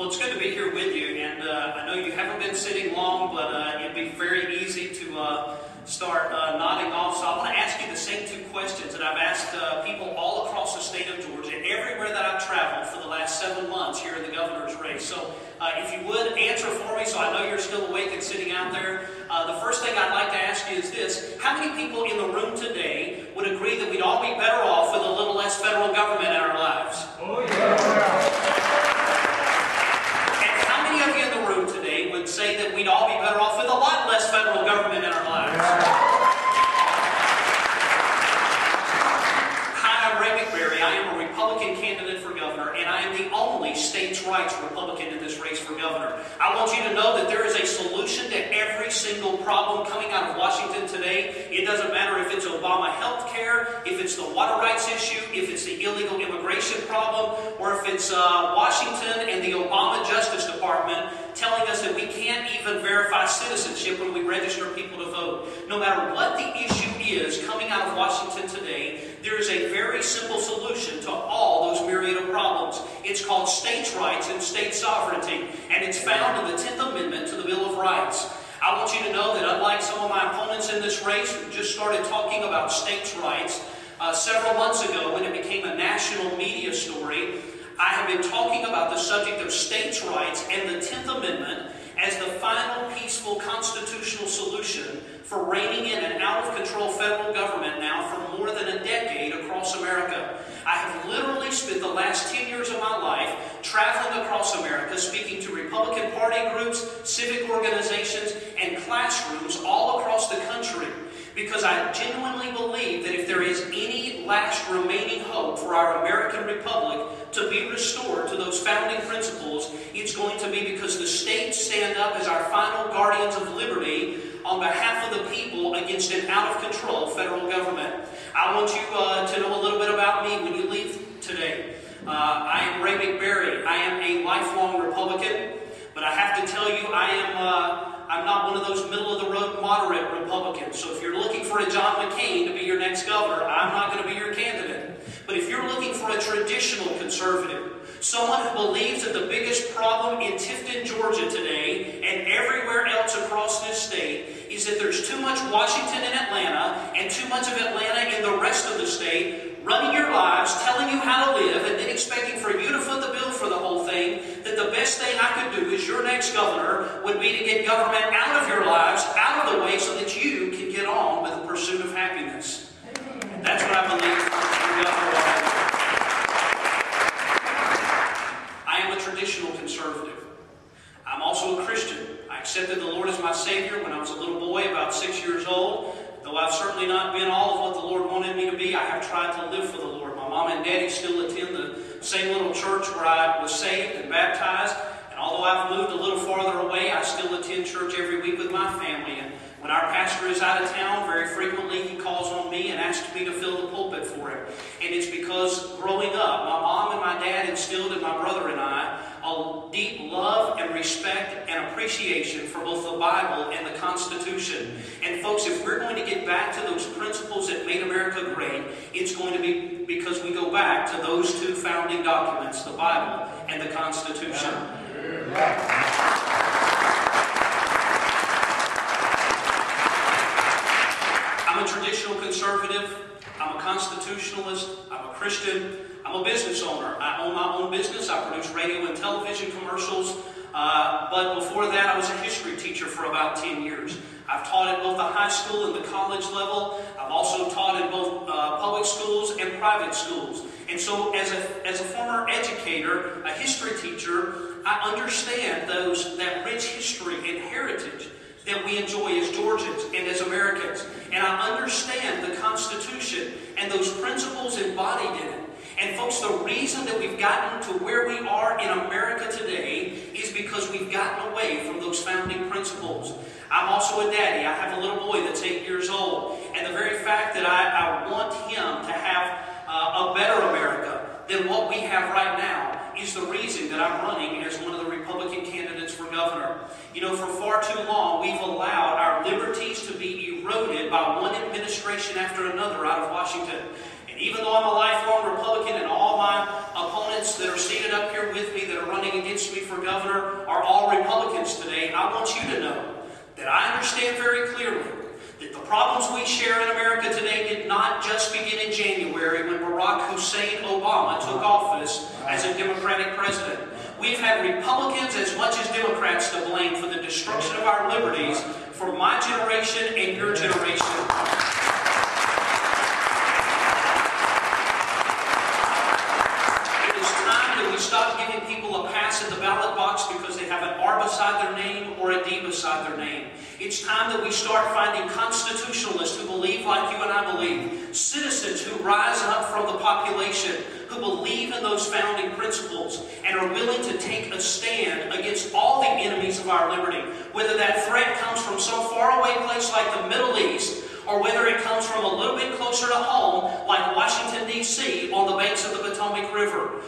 Well, it's good to be here with you, and I know you haven't been sitting long, but it'd be very easy to start nodding off. So I want to ask you the same two questions that I've asked people all across the state of Georgia, everywhere that I've traveled for the last 7 months here in the governor's race. So if you would answer for me, so I know you're still awake and sitting out there. The first thing I'd like to ask you is this: how many people in the room today would agree that we'd all be better off with a little less federal government in our lives? Oh, yeah. Would say that we'd all be better off with a lot less federal government in our lives. Hi, I'm McBerry. I am a Republican candidate for governor, and I am the only states' rights Republican in this race for governor. I want you to know that there is a solution to every single problem coming out of Washington today. It doesn't matter if it's Obama health care, if it's the water rights issue, if it's the illegal immigration problem, or if it's Washington and the Obama Justice Department telling us that we can't even verify citizenship when we register people to vote. No matter what the issue is coming out of Washington today, there is a very simple solution to all those myriad of problems. It's called states' rights and state sovereignty, and it's found in the 10th Amendment to the Bill of Rights. I want you to know that unlike some of my opponents in this race who just started talking about states' rights several months ago when it became a national media story, I have been talking about the subject of states' rights and the 10th Amendment as the final peaceful constitutional solution for reining in an out-of-control federal government now for more than a decade across America. I have literally spent the last 10 years of my life traveling across America, speaking to Republican Party groups, civic organizations, and classrooms all across the country, because I genuinely believe that if there is any last remaining hope for our American Republic to be restored to those founding principles, it's going to be because the states stand up as our final guardians of liberty on behalf of the people against an out-of-control federal government. I want you to know a little bit about me when you leave today. I am Ray McBerry. I am a lifelong Republican, but I have to tell you, I'm not one of those middle-of-the-road moderate Republicans. So if you're looking for a John McCain to be your next governor, I'm not going to be your candidate. But if you're looking for a traditional conservative, someone who believes that the biggest problem in Tifton, Georgia today, and everywhere else across this state, is that there's too much Washington and Atlanta, and too much of Atlanta in the rest of the state, running your lives, telling you how to live, and then expecting for you to foot the bill for the whole thing, that the best thing I could do as your next governor would be to get government out of your lives, out of the way, so that you can get on with the pursuit of happiness. And that's what I believe in Governor Washington. I am a traditional conservative. I'm also a Christian. I accepted the Lord as my Savior when I was a little boy, about 6 years old. Though I've certainly not been all of what the Lord wanted me to be, I have tried to live for the Lord. My mom and daddy still attend the same little church where I was saved and baptized. And although I've moved a little farther away, I still attend church every week with my family. And when our pastor is out of town, very frequently he calls on me and asks me to fill the pulpit for him. And it's because growing up, my mom and my dad instilled in my brother and I a deep love and respect and appreciation for both the Bible and the Constitution. And folks, if we're going to get back to those principles that made America great, it's going to be because we go back to those two founding documents, the Bible and the Constitution. I'm a traditional conservative. I'm a constitutionalist. I'm a Christian. I'm a business owner. I own my own business. I produce radio and television commercials. But before that, I was a history teacher for about 10 years. I've taught at both the high school and the college level. I've also taught in both public schools and private schools. And so as a former educator, a history teacher, I understand that rich history and heritage that we enjoy as Georgians and as Americans. And I understand the Constitution and those principles embodied in it. And folks, the reason that we've gotten to where we are in America today is because we've gotten away from those founding principles. I'm also a daddy. I have a little boy that's 8 years old. And the very fact that I want him to have a better America than what we have right now is the reason that I'm running as one of the Republican candidates for governor. You know, for far too long, we've allowed our liberties to be eroded by one administration after another out of Washington. even though I'm a lifelong Republican and all my opponents that are seated up here with me that are running against me for governor are all Republicans today, I want you to know that I understand very clearly that the problems we share in America today did not just begin in January when Barack Hussein Obama took office as a Democratic president. We've had Republicans as much as Democrats to blame for the destruction of our liberties for my generation and your generation. Stop giving people a pass at the ballot box because they have an R beside their name or a D beside their name. It's time that we start finding constitutionalists who believe like you and I believe, citizens who rise up from the population, who believe in those founding principles and are willing to take a stand against all the enemies of our liberty, whether that threat comes from some faraway place like the Middle East, or whether it comes from a little bit closer to home like Washington, D.C. on the banks of the Potomac River.